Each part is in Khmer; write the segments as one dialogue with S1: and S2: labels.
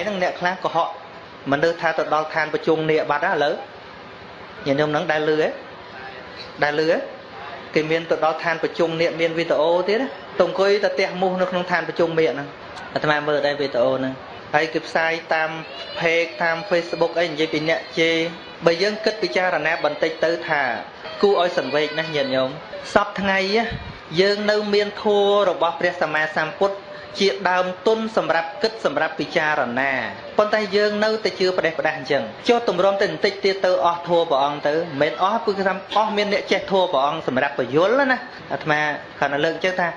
S1: ngày năng nẹt khác có họ mà nơi tha tọt đo than và chung nẹt bát á lớn nhìn nhung nắng đai lưới cái miền tọt đo than và chung nẹt miền video thế đó tổng coi ta tẹt mu nó không than và chung miệng nè ta mơ đây video nè hay kịp sai tam page tam Facebook ấy như bị nẹt chê bây giờ kết bị cha là nè bận tịch tới thả cu ơi sần về nè nhìn nhung sắp tháng ngày á dương nâu miền thua rồi bọcព្រះសម្មាសម្ពុទ្ធជាដើមទុនសម្រាប់គិតសម្រាប់ពិចារណាប៉ុន្តែយើងនៅតែជឿប្រទេសប្រដាស់អញ្ចឹងចុះទម្រាំទៅបន្តិចទៀតទៅអស់ធัวព្រះអង្គទៅមិនមែនអស់គឺថាអស់មានអ្នកចេះធัวព្រះអង្គសម្រាប់បញ្យលណាអាត្មាគាត់នៅលើកអញ្ចឹងថា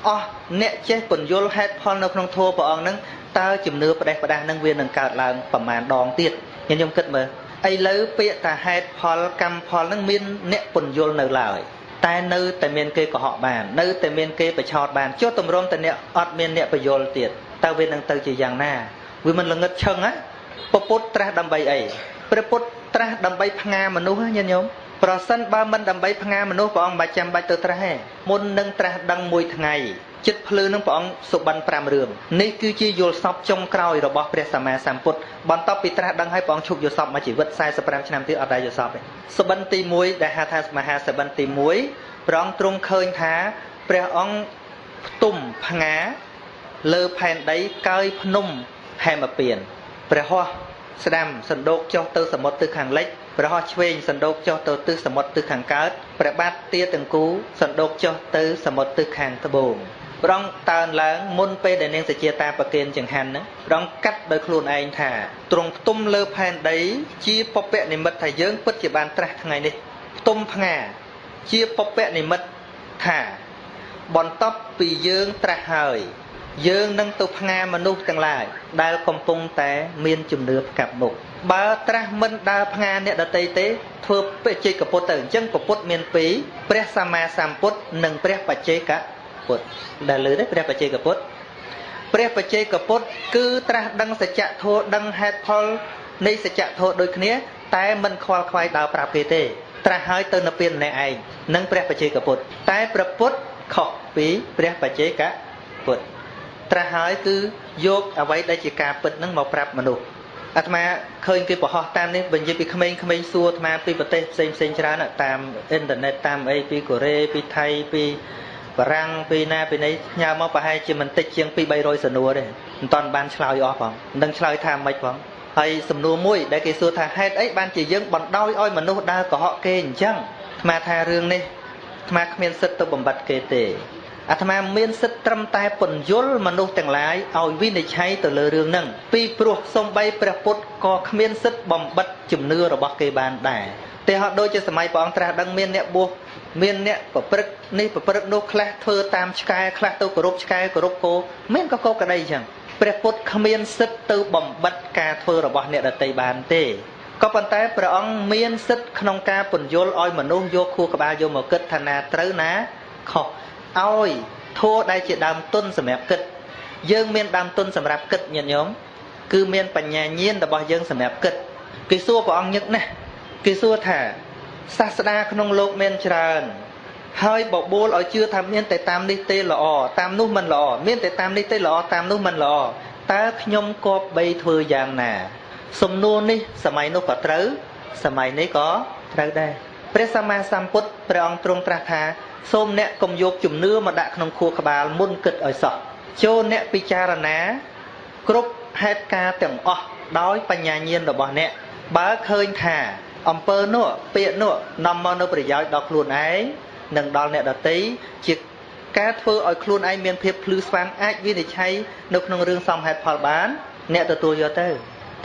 S1: អស់អ្នកចេះបញ្យលហេតុផលនៅក្នុងធัวព្រះអង្គហ្នឹងតើជំនឿប្រទេសប្រដាស់ហ្នឹងវានឹងកើតឡើងប្រមាណដងទៀតខ្ញុំគិតមើលឥឡូវពាក្យថាហេតុផលកម្មផលហ្នឹងមានអ្នកបញ្យលនៅឡើយតែនៅតែមានគេកុហកបាននៅតែមានគេប្រឆោតបានចុះទម្រាំតែអ្នកអត់មានអ្នកបញ្យលទៀតតើវានឹងទៅជាយ៉ាងណាវាមិនល្ងឹតឈឹងណាព្រះពុទ្ធត្រាស់ដើម្បីអីព្រះពុទ្ធត្រាស់ដើម្បីផ្ងាមនុស្សញាតិញោមប្រសិនបើមិនដើម្បីផ្ងាមនុស្សព្រះអង្គមិនចាំបាច់ទៅត្រាស់ទេមុននឹងត្រាស់ដឹងមួយថ្ងៃចិត្តភ្លឺនឹងព្រះអង្គសុបិន5រឿងនេះគឺជាយល់សពចុងក្រោយរបស់ព្រះសម្មាសម្ពុទ្ធបន្ទាប់ពីត្រាស់ដឹងហើយព្រះអង្គឈប់យល់សពមកជីវិត45ឆ្នាំទៀតអត់ដែរយល់សពទេសុបិនទី1ដែលហៅថាមហាសុបិនទី1ព្រះអង្គទ្រង់ឃើញថាព្រះអង្គផ្ទុំផ្ងាលើផែនដីកើយភ្នំហេមពៀនព្រះហស្ថស្ដាំសណ្ដូកចុះទៅសមុទ្រទិសខាងលិចព្រះហស្ថឆ្វេងសណ្ដូកចុះទៅទិសសមុទ្រទិសខាងកើតព្រះបាទទាទាំងគូសណ្ដូកចុះទៅសមុទ្រទិសខាងត្បូងព្រះអង្គតើនឡើងមុនពេលដែលនាងសជាតាប្រគិនចង្ហាន់ហ្នឹងព្រះអង្គកាត់ដោយខ្លួនឯងថាទ្រង់ផ្ទុំលើផែនដីជាពពនិមិត្តថាយើងពិតជាបានត្រាស់ថ្ងៃនេះផ្ទុំផ្ងាជាពពនិមិត្តថាបន្ទាប់ពីយើងត្រាស់ហើយយើងនឹងទៅផ្ងាមនុស្សទាំងឡាយដែលកំពុងតែមានជំនឿផ្កាប់មុខបើត្រាស់មិនដើរផ្ងាអ្នកដទៃទេធ្វើបច្ចេកពុទ្ធទៅអញ្ចឹងពុទ្ធមានពីរព្រះសម្មាសម្ពុទ្ធនិងព្រះបច្ចេកពុទ្ធដែលលើនេះព្រះបច្ចេកពុទ្ធព្រះបច្ចេកពុទ្ធគឺត្រាស់ដឹងសច្ចធម៌ដឹងហេតុផលនៃសច្ចធម៌ដូចគ្នាតែមិនខ្វល់ខ្វាយដើរប្រាប់គេទេត្រាស់ហើយទៅនៅពេលម្នាក់ឯងនិងព្រះបច្ចេកពុទ្ធតែព្រះពុទ្ធខុសពីព្រះបច្ចេកពុទ្ធត្រាស់ហើយគឺយកអ្វីដែលជាការពិតនឹងមកប្រាប់មនុស្សអាត្មាឃើញគេបង្ហោះតាមនេះបញ្ជាពីក្មេងៗសួរអាត្មាពីប្រទេសផ្សេងច្រើនតាមអ៊ីនធឺណិតតាមអីពីកូរ៉េពីថៃពីបារាំងពីណាពីណីផ្ញើមកប្រហែលជាមិនតិចជាង2-300សំណួរទេមិនតាន់បានឆ្លើយអស់ផងមិនដឹងឆ្លើយថាម៉េចផងហើយសំណួរមួយដែលគេសួរថាហេតុអីបានជាយើងបណ្ដោយឲ្យមនុស្សដើរកុហកគេអញ្ចឹងអាត្មាថារឿងនេះអាត្មាគ្មានសិទ្ធិទៅបំបត្តិគេទេអាត្មាមានសិទ្ធិត្រឹមតែពន្យល់មនុស្សទាំងឡាយឲ្យវិនិច្ឆ័យទៅលើរឿងហ្នឹងពីព្រោះសំបីព្រះពុទ្ធក៏គ្មានសិទ្ធិបំបត្តិជំនឿរបស់គេបានដែរតែហត់ដូចជាសម័យព្រះអង្គត្រាស់ដឹងមានអ្នកបួសមានអ្នកប្រព្រឹត្តនេះប្រព្រឹត្តនោះខ្លះធ្វើតាមឆ្កែខ្លះទៅគោរពឆ្កែគោរពគោមានក៏គោក្តីអញ្ចឹងព្រះពុទ្ធគ្មានសិទ្ធិទៅបំបត្តិការធ្វើរបស់អ្នកដទៃបានទេក៏ប៉ុន្តែព្រះអង្គមានសិទ្ធិក្នុងការពន្យល់ឲ្យមនុស្សយកខួរក្បាលយកមកគិតថាណាត្រូវណាខុសឲ្យធัวដែលជាដើមទុនសម្រាប់គិតយើងមានដើមទុនសម្រាប់គិតញាតិញោមគឺមានបញ្ញាញាណរបស់យើងសម្រាប់គិតគេសួរព្រះអង្គញឹកណាស់គេសួរថាសាស្តាក្នុងលោកមានច្រើនហើយបបួលឲ្យជឿថាមានតែតាមនេះទេល្អតាមនោះមិនល្អមានតែតាមនេះទេល្អតាមនោះមិនល្អតើខ្ញុំគប្បីធ្វើយ៉ាងណាសំណួរនេះសម័យនោះក៏ត្រូវសម័យនេះក៏ត្រូវដែរព្រះសម្មាសម្ពុទ្ធព្រះអង្គទ្រង់ត្រាស់ថាសូមអ្នកកុំយកជំនឿមកដាក់ក្នុងខួរក្បាលមុនគិតឲ្យសោះចូលអ្នកពិចារណាគ្រប់ហេតុការណ៍ទាំងអស់ដោយបញ្ញាញាណរបស់អ្នកបើឃើញថាអំពើនោះពាក្យនោះនាំមកនៅប្រយោជន៍ដល់ខ្លួនឯងនិងដល់អ្នកដទៃជាការធ្វើឲ្យខ្លួនឯងមានភាពភ្លឺស្វាងអាចវិនិច្ឆ័យនៅក្នុងរឿងសមហេតុផលបានអ្នកទទួលយកទៅ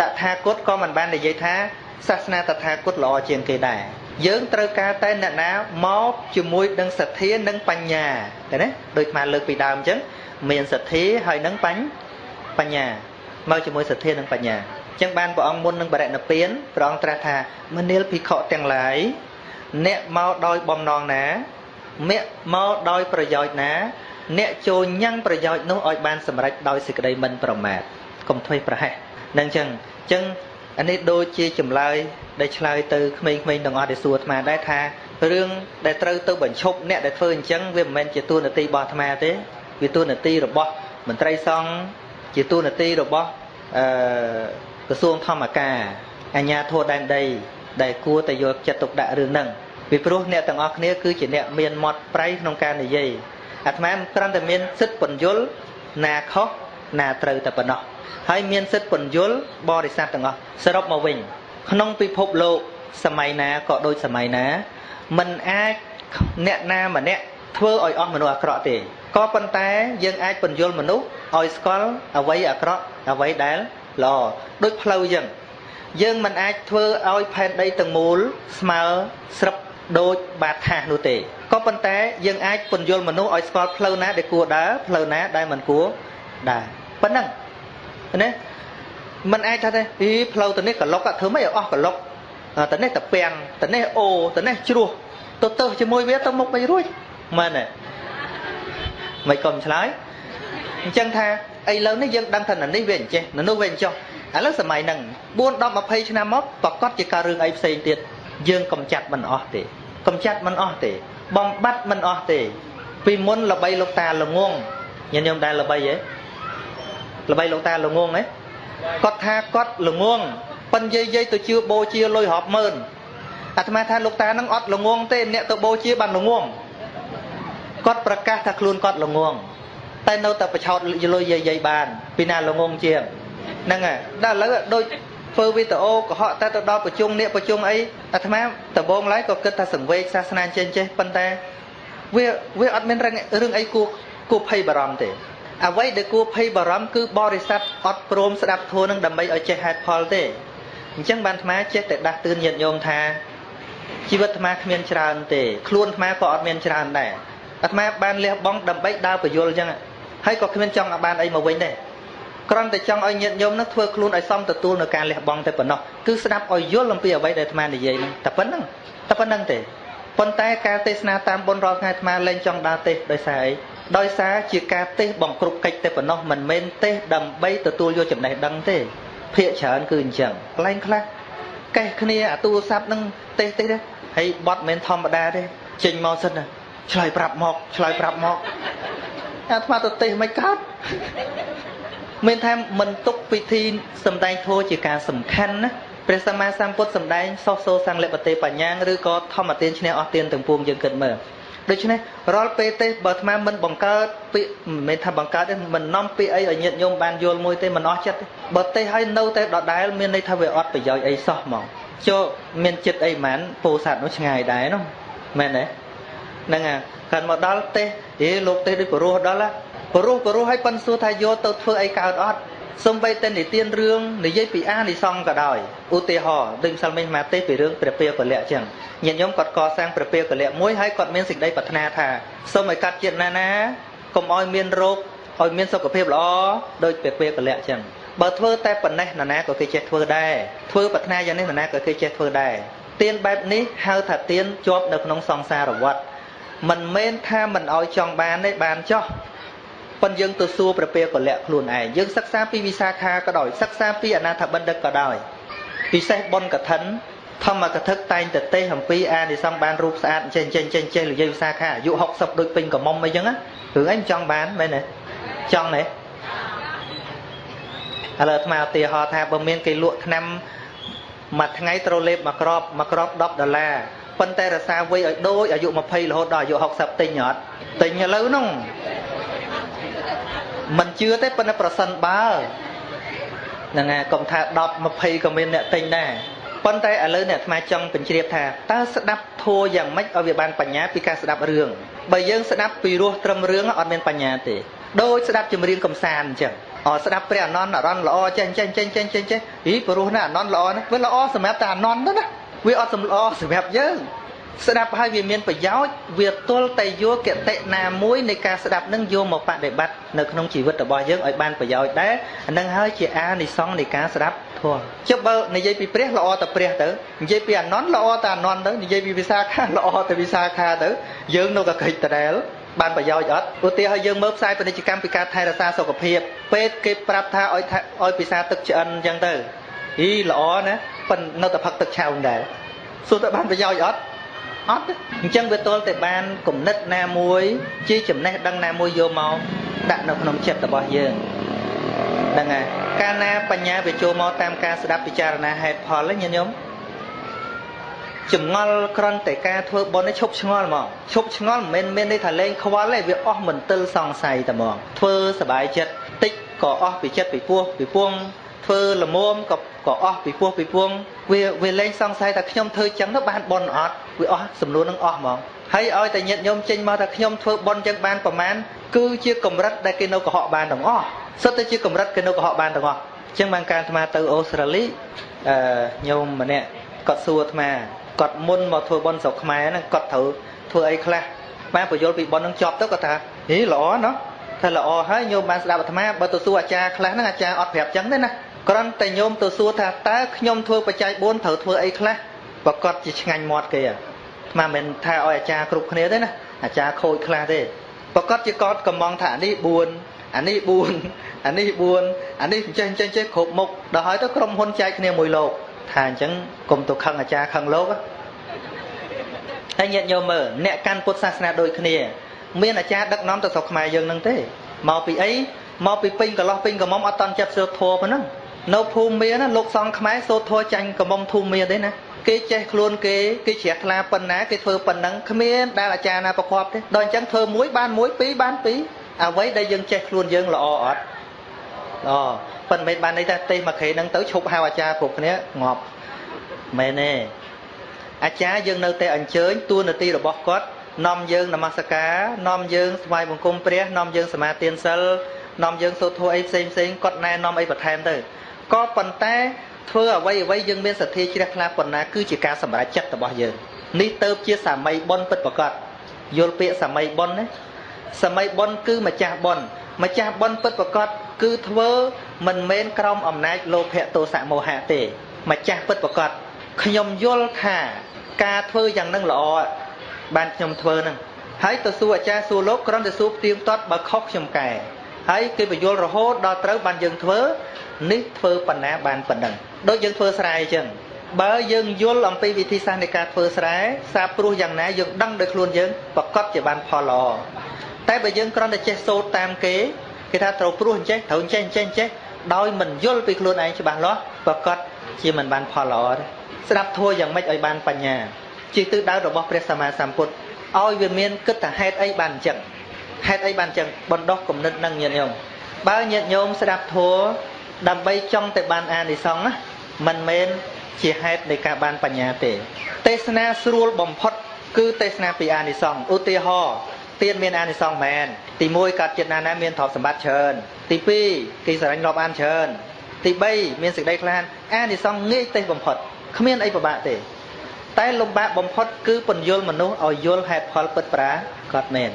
S1: តថាគតក៏មិនបាននិយាយថាសាសនាតថាគតល្អជាងគេដែរយើងត្រូវការតែអ្នកណាមកជាមួយនឹងសទ្ធានិងបញ្ញាឃើញទេដូចស្មានលើកពីដើមអញ្ចឹងមានសទ្ធាហើយនឹងបញ្ញាមកជាមួយសទ្ធានិងបញ្ញាអញ្ចឹងបានព្រះអង្គមុននឹងបរិនិព្វានព្រះអង្គត្រាស់ថាមនាលភិក្ខុទាំងឡាយអ្នកមកដោយបំណងណាមកដោយប្រយោជន៍ណាអ្នកចូលញ៉ាំងប្រយោជន៍នោះឲ្យបានសម្រេចដោយសេចក្តីមិនប្រមាទកុំធ្វេសប្រហែសនឹងអញ្ចឹងអានេះដូចជាចម្លើយដែលឆ្លើយទៅក្មេងៗទាំងអស់ដែលសួរអាត្មាដែរថារឿងដែលត្រូវទៅបញ្ឈប់អ្នកដែលធ្វើអញ្ចឹងវាមិនមែនជាតួនាទីរបស់អាត្មាទេវាតួនាទីរបស់មន្ត្រីសង្ឃជាតួនាទីរបស់ ក្រសួងធម្មការអាជ្ញាធរដែនដីដែលគួរតែយកចិត្តទុកដាក់រឿងហ្នឹងពីព្រោះអ្នកទាំងអស់គ្នាគឺជាអ្នកមានមាត់ប្រៃក្នុងការនិយាយអាត្មាគ្រាន់តែមានសិទ្ធិពន្យល់ណាខុសណាត្រូវតែប៉ុណ្ណោះហើយមានសិទ្ធិពន្យល់បរិស័ទទាំងអស់សរុបមកវិញក្នុងពិភពលោកសម័យណាក៏ដូចសម័យណាមិនអាចអ្នកណាម្នាក់ធ្វើឲ្យអស់មនុស្សអាក្រក់ទេក៏ប៉ុន្តែយើងអាចពន្យល់មនុស្សឲ្យស្គាល់អ្វីអាក្រក់អ្វីដែលល្អដូចផ្លូវចឹងយើងមិនអាចធ្វើឲ្យផែនដីទាំងមូលស្មើស្របដូចបាតថាសនោះទេក៏ប៉ុន្តែយើងអាចពន្យល់មនុស្សឲ្យស្គាល់ផ្លូវណាដែលគួរដើរផ្លូវណាដែលមិនគួរដើរប៉ុណ្ណឹងណាមិនអាចថាទេផ្លូវទៅនេះកឡុកធ្វើម៉េចឲ្យអស់កឡុកទៅនេះតាពាំងទៅនេះអូទៅនេះជ្រោះទៅជាមួយវាទៅមុខមិនរួចមែនទេមិនក៏មិនឆ្លើយអញ្ចឹងថាឥឡូវនេះយើងដឹងថានេះវាអញ្ចេះនោះវាអញ្ចោះឥឡូវសម័យហ្នឹង4 10 20ឆ្នាំមកប្រកាសជាការរឿងអីផ្សេងទៀតយើងកំចាត់មិនអស់ទេកំចាត់មិនអស់ទេបំបត្តិមិនអស់ទេពីមុនល្បីលោកតាល្ងងញញឹមដែរល្បីហ៎ល្បីលោកតាល្ងងហ៎គាត់ថាគាត់ល្ងងប៉ិនយាយទៅជឿបូជាលុយរាប់ម៉ឺនអាត្មាថាលោកតានឹងអត់ល្ងងទេអ្នកទៅបូជាបានល្ងងគាត់ប្រកាសថាខ្លួនគាត់ល្ងងតែនៅតែប្រឆោតលុយយាយបានពីណាល្ងងជាងហ្នឹងហើយដល់ឥឡូវដូចធ្វើវីដេអូកុហកតែទៅដល់ប្រជុំនេះប្រជុំអីអាត្មាដំបងឡើយក៏គិតថាសង្វេគសាសនាចេះប៉ុន្តែវាអត់មានរឿងអីគួរភ័យបារម្ភទេអ្វីដែលគួរភ័យបារម្ភគឺបរិស័ទអត់ព្រមស្ដាប់ធម៌នឹងដើម្បីឲ្យចេះហេតុផលទេអញ្ចឹងបានអាត្មាចេះតែដាស់តឿនញាតិញោមថាជីវិតអាត្មាគ្មានច្រើនទេខ្លួនអាត្មាក៏អត់មានច្រើនដែរអាត្មាបានលះបង់ដើម្បីដើរបញ្យលអញ្ចឹងហើយក៏គ្មានចង់ឲ្យបានអីមកវិញដែរគ្រាន់តែចង់ឲ្យញាតិញោមនឹងធ្វើខ្លួនឲ្យសមទទួលនៅការលះបង់តែប៉ុណ្ណោះគឺស្ដាប់ឲ្យយល់អំពីអ្វីដែលអាត្មានិយាយហ្នឹងតែប៉ុណ្្នឹងទេប៉ុន្តែការទេសនាតាមបុណ្យរាល់ថ្ងៃអាត្មាលែងចង់ដើរទេសដោយសារអីដោយសារជាការទេសបង្គ្រប់កិច្ចតែប៉ុណ្ណោះមិនមែនទេសដើម្បីទទួលយកចំណេះដឹងទេភាកច្រើនគឺអញ្ចឹងកន្លែងខ្លះកេះគ្នាអាទូរស័ព្ទនឹងទេសទេហើយបត់មិនធម្មតាទេចេញមកសិនណាឆ្លើយប្រាប់មកអាត្មាទៅទេសមិនកើតមានថាមិនទុកពិធីសម្ដែងធម៌ជាការសំខាន់ណាព្រះសម្មាសម្ពុទ្ធសម្ដែងសោសោសង្លបតេបញ្ញាឬក៏ធម្មទានឈ្នះអស់ទានទាំងពួងយើងគិតមើលដូច្នេះរាល់ពេលទេសបើអាត្មាមិនបង្កើតពាក្យមិនមែនថាបង្កើតទេមិននាំពាក្យអីឲ្យញាតិញោមបានយល់មួយទេមិនអស់ចិត្តទេបើទេសឲ្យនៅតែដដែលមានន័យថាវាអត់ប្រយោជន៍អីសោះហ្មងចូលមានចិត្តអីហ្មងពោធិ៍សាត់នោះឆ្ងាយដែរនោះមែនទេហ្នឹងហើយកាន់មកដល់ទេសលោកទេសដូចព្រោះដល់ព្រោះឲ្យប៉ុនសួរថាយកទៅធ្វើអីកើតអត់សំបីតែនិទានរឿងនិយាយពីអានិសង្ឃក៏ដោយឧទាហរណ៍ដូចម្សិលមិញមកទេសពីរឿងព្រះពាកលៈអញ្ចឹងញាតិញោមគាត់កសាងព្រះពាកលៈមួយហើយគាត់មានសេចក្តីប្រាថ្នាថាសូមឲ្យកាត់ជាតិណាកុំឲ្យមានរោគឲ្យមានសុខភាពល្អដូចព្រះពាកលៈអញ្ចឹងបើធ្វើតែប៉ុណ្ណេះណាក៏គេចេះធ្វើដែរធ្វើប្រាថ្នាយ៉ាងនេះណាក៏គេចេះធ្វើដែរទានបែបនេះហៅថាទានជាប់នៅក្នុងសង្សារវដ្តមិនមែនថាមិនឲ្យចង់បានទេបានចោះប៉ុន្តែយើងទៅសួរព្រះពាកលៈខ្លួនឯងយើងសិក្សាពីវិសាខាក៏ដោយសិក្សាពីអនាថបណ្ឌិតក៏ដោយពិសេសបុណ្យកឋិនធម្មកថាតែងតែទេសអំពីអានិសង្ឃបានរូបស្អាតចេះនិយាយវិសាខាអាយុ60ដូចពេញកំមុំអីចឹងរឿងអីមិនចង់បានមែនទេចង់ទេឥឡូវអាត្មាឧទាហរណ៍ថាបើមានគេលក់ថ្នាំមួយថ្ងៃត្រូវលេបមួយគ្រាប់$10ប៉ុន្តែរសាវ័យឲ្យដូចអាយុ20រហូតដល់អាយុ60ទិញអត់ទិញឥឡូវហ្នឹងមិនជឿទេប៉ុន្តែប្រសិនបើហ្នឹងហើយកុំថា10 20ក៏មានអ្នកទិញដែរប៉ុន្តែឥឡូវអ្នកអាត្មាចង់បញ្ជ្រាបថាតើស្ដាប់ធម៌យ៉ាងម៉េចឲ្យវាបានបញ្ញាពីការស្ដាប់រឿងបើយើងស្ដាប់ពីរសត្រឹមរឿងអត់មានបញ្ញាទេដូចស្ដាប់ចម្រៀងកំសាន្តអញ្ចឹងស្ដាប់ព្រះអនន្តអារម្មណ៍ល្អចេះព្រោះណាអនន្តល្អណាវាល្អសម្រាប់តែអនន្តទៅណាវាអត់សម្ល្អសម្រាប់យើងស្ដាប់ហើយវាមានប្រយោជន៍វាទល់តែយកគតិណាមួយនៃការស្ដាប់នឹងយកមកបដិបត្តិនៅក្នុងជីវិតរបស់យើងឲ្យបានប្រយោជន៍ដែរនឹងហើយជាអានិសង្ឃនៃការស្ដាប់ធម៌ចុះបើនិយាយពីព្រះល្អតែព្រះទៅនិយាយពីអនន្តល្អតែអនន្តទៅនិយាយពីវិសាខាល្អតែវិសាខាទៅយើងនៅកកិច្ចដដែលបានប្រយោជន៍អត់ឧទាហរណ៍យើងមើលផ្សាយពាណិជ្ជកម្មពីការថែរក្សាសុខភាពពេទ្យគេប្រាប់ថាឲ្យពិសាទឹកឆ្អិនអញ្ចឹងទៅល្អណាប៉ុន្តែនៅតែផឹកទឹកឆៅដែរសួរទៅបានប្រយោជន៍អត់អញ្ចឹងវាទល់តែបានគំនិតណាមួយជាចំណេះដឹងណាមួយយកមកដាក់នៅក្នុងចិត្តរបស់យើង đằng này ca na bạch nhà về chùa mò tam ca sẽ đáp bị cha na hay phò lấy nhân nhóm chùm ngon con tại ca thưa bọn nó chụp ngon mà chụp ngon men đi thà lên khóa lại việc mình tư song say tầm mòn thưa sờ bài chất tích có bị chất bị buông thưa là mồm có bị buông về lên song say ta nhom thưa trắng nó ban bon ọt vì sầm luôn nó mà hay ơi tại nhận nhom trên mà ta nhom thưa bon chân ban của man cứ chưa cầm rắt đây cái nâu của họ ban đồng sao tới chưa cầm rắt cái nâu của họ ban đồng chân ban can tham từ Australia nhom mà nè cọt xua tham cọt môn mà thưa bon sọc máy nó cọt thử thưa ấy khla ban phải vô bị bon nó chọp tới có ta ý lỏ nó thay là hay nhom ban đào tham bao tôi xua cha khla nó cha ọt hẹp trắng đấy nè còn tại nhom tôi xua tha ta nhom thưa phải chạy bốn thử thưa ấy khla và cọt chỉ ngành mọt kìa mà mình thay oi cha cục kia đấy nè cha khôi khla thế và cọt chỉ cọt cầm mong thả đi buồn anh đi trên khổ mục đòi hỏi tới không hôn chạy kia mùi lột thà chẳng cùng tụ khăn cha khăn lốt á hay nhận nhiều mở nẹt can Phật sát đôi kia miền cha đất nón từ sọc mài dương năng thế màu bị ấy màu bị pin cả lo pin cả mong ở toàn chập sơ thô mà nó nấu phù mía nó lục xong khmái sô thô chanh cả mong thu mía đấy nè cái che luôn cái chẹt la pần ná cái thơ pần nắng khmía đa là cha na bọc họp đấy đòi chẳng thơ muối ban pí với đây dân che luôn dân là ọt phần mấy ban đây ta tê mà khi nâng tới chụp hai cha phục này ngọt mẹ nè cha dân nơi tê anh chơi tuôn là ti là bọc cốt nom dân là masaka nom dân vài bằng cung pre nom dân sama tiền sel nom dân số thua ấy xem cốt này nom ấy bật thêm từ có phần té thưa ở vây dân bên sạch thi chia ra phần nào cứ chỉ ca sầm ra chất là bao giờ ní tơ chia sẻ mây bon bật bọc cốt vô bịa sẻ mây bon đấy sẻ mây bon cứ mà cha bon bật bọc cốt cứ thưa mình men trong ẩm nát lô phệ tô sạ mồ hạ tề mà cha bật bọc cốt nhom vô thả ca thưa rằng năng lọ ban nhom thưa năng hãy từ xưa cha xưa lốp con từ xưa tiếng tót bà khóc nhom cài hãy khi bị vô rồi hốt đo tới ban dân thưa nít thưa phần ná ban phần đằng đôi dân thưa sai chừng bà dân vô làm pi vị thi sang để ca thưa sai sa pru rằng ná dân đăng được luôn dân và cót chỉ ban phò lò tại bây dân con để che số tam kế khi ta trâu pru chết thấu chết đôi mình vô bị luôn anh cho ban lót và cót chỉ mình ban phò lò sẽ đáp thua rằng mấy ở banปัญญา chỉ từ đó rồi bócព្រះសម្មាសម្ពុទ្ធ ឲ្យវាមានគិតថាហេតុអីបានអញ្ចឹង ហេតុអីបានអញ្ចឹង បណ្ដោះគំនិតនឹងញាតិញោម បើញាតិញោមស្ដាប់ធម៌ ដើម្បីចង់តែបានអានិសង្ស មិនមែនជាហេតុនៃការបានបញ្ញាទេ ទេសនាស្រួលបំផុត គឺទេសនាពីអានិសង្ស ឧទាហរណ៍ ទានមានអានិសង្សមែន ទី 1 កាត់ចិត្តណាមានទ្រព្យសម្បត្តិច្រើន ទី 2 គេស្រឡាញ់រាប់អានច្រើន ទី 3 មានសេចក្តីក្លាហាន អានិសង្សងាយទេសបំផុត គ្មានអីពិបាកទេ តែលំបាកបំផុតគឺពន្យល់មនុស្សឲ្យយល់ហេតុផលពិតប្រាកដមែន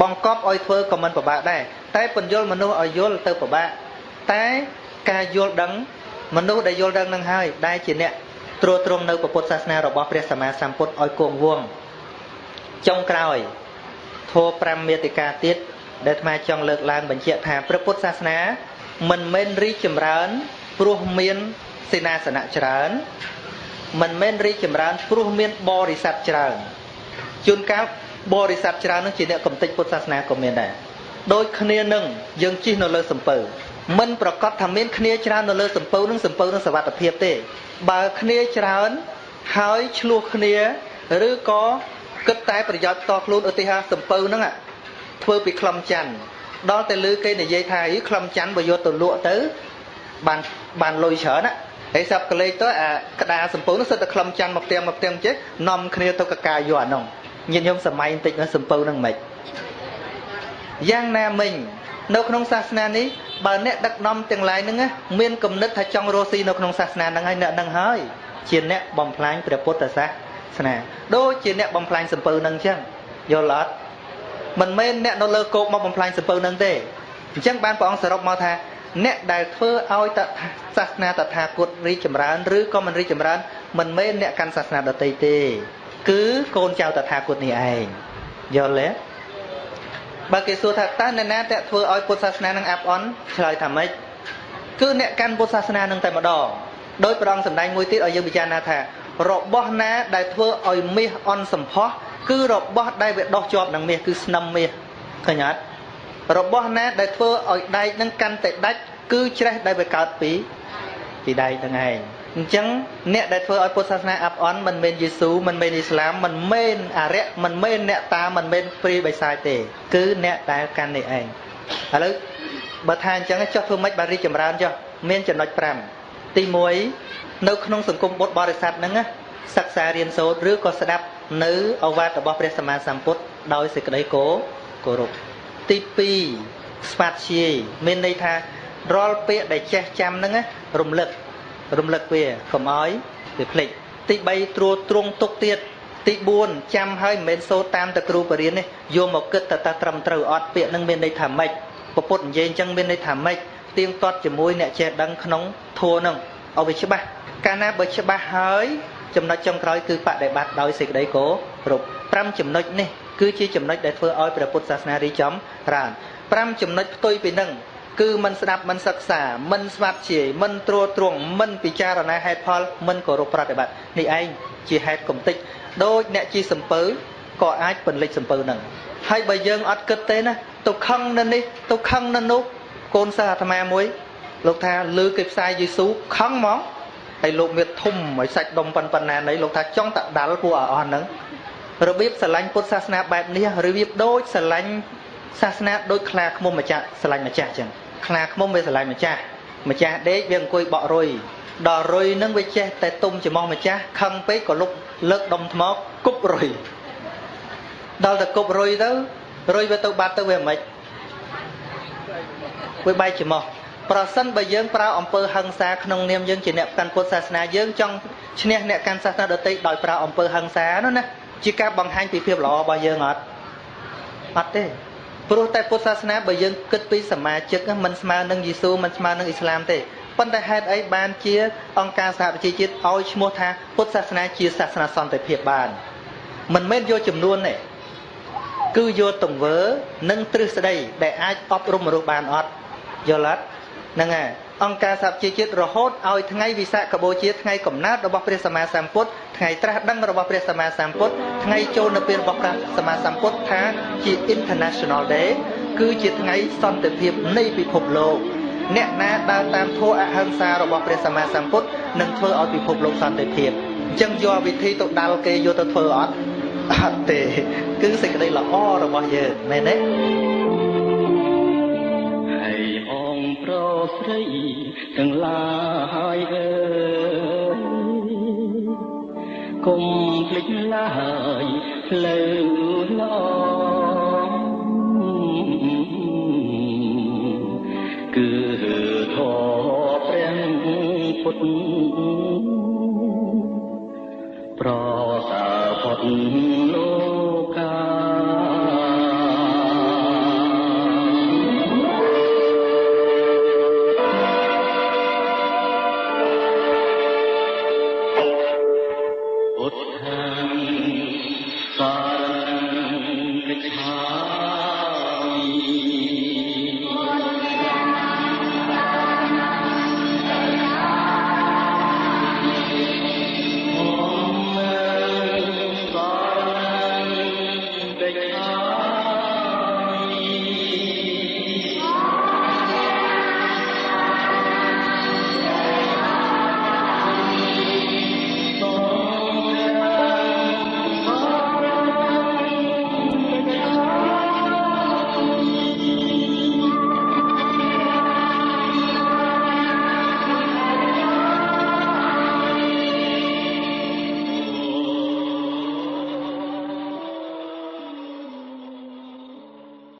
S1: បង្កប់ឲ្យធ្វើក៏មិនពិបាកដែរតែពន្យល់មនុស្សឲ្យយល់ទៅពិបាកតែការយល់ដឹងមនុស្សដែលយល់ដឹងនឹងហើយដែលជាអ្នកត្រួតត្រងនៅពុទ្ធសាសនារបស់ព្រះសម្មាសម្ពុទ្ធឲ្យគង់វង្សចុងក្រោយធម៌5មេតិកាទៀតដែលអាត្មាចង់លើកឡើងបញ្ជាក់ថាព្រះពុទ្ធសាសនាមិនមែនរីកចម្រើនព្រោះមានសេនាសនៈច្រើនមិនមែនរីកចម្រើនព្រោះមានបរិស័ទច្រើនជួនកាលបរិស័ទច្រើននឹងជាអ្នកកំទេចពុទ្ធសាសនាក៏មានដែរដូចគ្នានឹងយើងជិះនៅលើសំពៅមិនប្រកាសថាមានគ្នាច្រើននៅលើសំពៅនឹងសុវត្ថិភាពទេបើគ្នាច្រើនហើយឆ្លោះគ្នាឬក៏គិតតែប្រយោជន៍ផ្ទាល់ខ្លួនឧទាហរណ៍សំពៅហ្នឹងធ្វើពីខ្លឹមច័ន្ទដល់តែលឺគេនិយាយថាខ្លឹមច័ន្ទបើយកទៅលក់ទៅបានលុយច្រើនណាហើយសាប់កលេចទៅអាក្តារសំពៅនោះសិតតែខ្លឹមច័ន្ទមកផ្ទះចេះនាំគ្នាទៅកកាយយកអានោះញាតិញោមសម័យបន្តិចនោះសំពៅនឹងមិនយ៉ាងណាមិញនៅក្នុងសាសនានេះបើអ្នកដឹកនាំទាំងឡាយហ្នឹងមានគំនិតថាចង់រស់ស៊ីនៅក្នុងសាសនាហ្នឹងហើយអ្នកហ្នឹងហើយជាអ្នកបំផ្លាញព្រះពុទ្ធសាសនាដូចជាអ្នកបំផ្លាញសំពៅហ្នឹងអញ្ចឹងយល់អត់មិនមែនអ្នកនៅលើគោកមកបំផ្លាញសំពៅហ្នឹងទេអញ្ចឹងបានព្រះអង្គសរុបមកថាអ្នកដែលធ្វើឲ្យសាសនាតថាគតរីកចម្រើនឬក៏មិនរីកចម្រើនមិនមែនអ្នកកាន់សាសនាដទៃទេគឺកូនចៅតថាគតនេះឯងយល់ទេបើគេសួរថាតើអ្នកណាតែធ្វើឲ្យពុទ្ធសាសនានឹងអាប់អន់ឆ្លើយថាម៉េចគឺអ្នកកាន់ពុទ្ធសាសនានឹងតែម្ដងដោយព្រះអង្គសម្ដែងមួយទៀតឲ្យយើងពិចារណាថារបស់ណាដែលធ្វើឲ្យមាសអន់សម្ផស្សគឺរបស់ដែលវាដោះជាប់នឹងមាសគឺស្នឹមមាសឃើញអត់របស់ណាដែលធ្វើឲ្យដែកនឹងកាន់តែដាច់ គឺជ្រេះដែលវាកើតពីដៃទាំងឯងអញ្ចឹងអ្នកដែលធ្វើឲ្យពុទ្ធសាសនាអាប់អន់មិនមែនយេស៊ូមិនមែនអ៊ីស្លាមមិនមែនអារ្យមិនមែនអ្នកតាមិនមែនព្រាយបិសាចទេគឺអ្នកដែលកាន់នេះឯងឥឡូវបើថាអញ្ចឹងចុះធ្វើម៉េចបានរីកចម្រើនចុះមានចំណុច5ទី1នៅក្នុងសង្គមពុទ្ធបរិស័ទហ្នឹងសិក្សារៀនសូត្រឬក៏ស្ដាប់នៅឱវាទរបស់ព្រះសម្មាសម្ពុទ្ធដោយសេចក្តីគោរពទី2ស្វាធ្យាយមានន័យថារាល់ពាក្យដែលចេះចាំហ្នឹងរំលឹកវាកុំឲ្យវាភ្លេចទី3ត្រួតត្រងទុកទៀតទី4ចាំហើយមិនមែនសូត្រតាមតែគ្រូបរិញ្ញានេះយកមកគិតតែត្រឹមត្រូវអត់ពាក្យហ្នឹងមានន័យថាម៉េចពុទ្ធនិយាយអញ្ចឹងមានន័យថាម៉េចទៀងទាត់ជាមួយអ្នកចេះដឹងក្នុងធម៌ហ្នឹងឲ្យវាច្បាស់កាលណាបើច្បាស់ហើយចំណុចចុងក្រោយគឺបដិបត្តិដោយសេចក្តីគោរព5ចំណុចនេះគឺជាចំណុចដែលធ្វើឲ្យព្រះពុទ្ធសាសនារីកចម្រើន5ចំណុចផ្ទុយពីនឹងគឺមិនស្ដាប់មិនសិក្សាមិនស្វាធ្យាយមិនត្រួតត្រងមិនពិចារណាហេតុផលមិនគោរពប្រតិបត្តិនេះឯងជាហេតុកំតិចដូចអ្នកជិះសំពៅក៏អាចពន្លិចសំពៅនឹងហើយបើយើងអត់គិតទេណាទៅខឹងនៅនេះទៅខឹងនៅនោះកូនសិស្សអាត្មាមួយលោកថាលឺគេផ្សាយយេស៊ូខឹងហ្មងហើយលោកមានធំឲ្យសាច់ដុំប៉ុណ្ណាណីលោកថាចង់តដាល់ពួកអស់ហ្នឹងរបៀបស្រឡាញ់ពុទ្ធសាសនាបែបនេះរបៀបដូចស្រឡាញ់សាសនាដូចខ្លាឃ្មុំម្ចាស់ស្រឡាញ់ម្ចាស់ចឹងខ្លាឃ្មុំវាស្រឡាញ់ម្ចាស់ដេកវាអង្គុយបក់រុយដល់រុយហ្នឹងវាចេះតែទុំច្រមុះម្ចាស់ខឹងពេកក៏លុបលើកដុំថ្មគប់រុយដល់តែគប់រុយទៅរុយវាទៅបាត់ទៅវាមិនវាបែកច្រមុះប្រសិនបើយើងប្រើអំពើហិង្សាក្នុងនាមយើងជាអ្នកកាន់ពុទ្ធសាសនាយើងចង់ឈ្នះអ្នកកាន់សាសនាដទៃដោយប្រើអំពើហិង្សានោះណាជាការបង្ហាញពីភាពល្អរបស់យើងអត់ទេព្រោះតែពុទ្ធសាសនាបើយើងគិតពីសមាជិកមិនស្មើនឹងយេស៊ូមិនស្មើនឹងអ៊ីស្លាមទេប៉ុន្តែហេតុអីបានជាអង្គការសហប្រជាជាតិឲ្យឈ្មោះថាពុទ្ធសាសនាជាសាសនាសន្តិភាពបានមិនមែនយកចំនួនទេគឺយកទង្វើនិងទ្រឹស្ដីដែលអាចអប់រំមនុស្សបានអត់យល់អត់ហ្នឹងហើយអង្គការសហប្រជាជាតិរហូតឲ្យថ្ងៃវិសាខបូជាថ្ងៃកំណើតរបស់ព្រះសម្មាសម្ពុទ្ធថ្ងៃត្រាស់ដឹងរបស់ព្រះសម្មាសម្ពុទ្ធថ្ងៃចូលនៅពេលរបស់ព្រះសម្មាសម្ពុទ្ធថាជា International Day គឺជាថ្ងៃសន្តិភាពនៃពិភពលោកអ្នកណាដើរតាមធម៌អហិង្សារបស់ព្រះសម្មាសម្ពុទ្ធនឹងធ្វើឲ្យពិភពលោកសន្តិភាពអញ្ចឹងយកវិធីទៅដាល់គេយកទៅធ្វើអត់ទេគឺសេចក្តីល្អរបស់យើងមែនទេ
S2: អងប្រុសស្រីទាំងឡាយអើយកុំភ្លេចឡើយផ្លូវល្អគឺធម៌ព្រះពុទ្ធប្រសើរផុតលោ